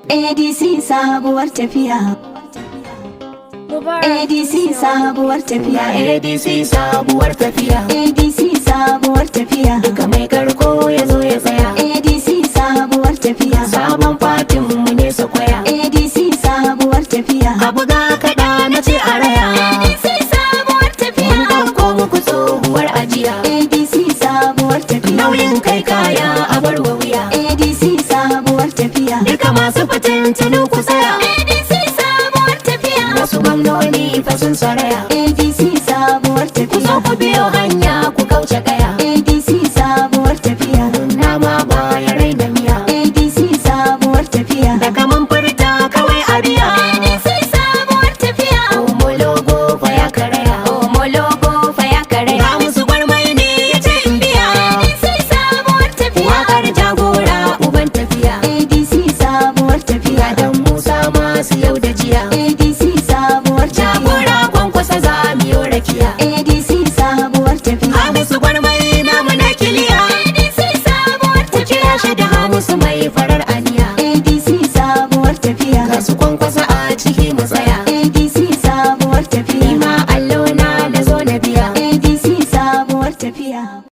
ADC sabuwar tafiya. ADC sabuwar tafiya. ADC sabuwar tafiya. ADC sabuwar tafiya. Duka mai karko ya zo ya tsaya. ADC sabuwar tafiya. Sabon fatin mu ne sakwaya. ADC sabuwar tafiya. Abu ga kaɗa na ce a raya. ADC sabuwar tafiya. Mun ɗauko muku tsohuwar ajiya. ADC sabuwar tafiya. Nauyin kai kaya a bar wa wuya. ADC sabuwar tafiya. Duka masu fitintinu ku tsaya. ADC sabuwar tafiya. Wasu gwamnoni fa sun saraya. ADC sabuwar Ku zo tafiya. ku biyo hanya ku kauce kaya. ADC sabuwar tafiya. Nama ba ya raina miya. ADC sabuwar tafiya. Da kaman furta kawai a biya. ADC sabuwar tafiya. Homologo fa ya karaya. Homologo fa ya karaya. Ga musu gwarmai ne ya ce in biya. ADC sabuwar tafiya. Wakar jagora uban tafiya. ADC sabuwar tafiya. Dan Musa masu yau da jiya. ADC sabuwar tafiya. Jagora kwankwasa za mu yi rakiya. ADC sabuwar tafiya. Hamisu gwarmai namu na kiliya. ADC sabuwar Ku kira shi da Hamisu mai farar aniya. ADC sabuwar tafiya. Ga su kwankwasa a ciki mu tsaya.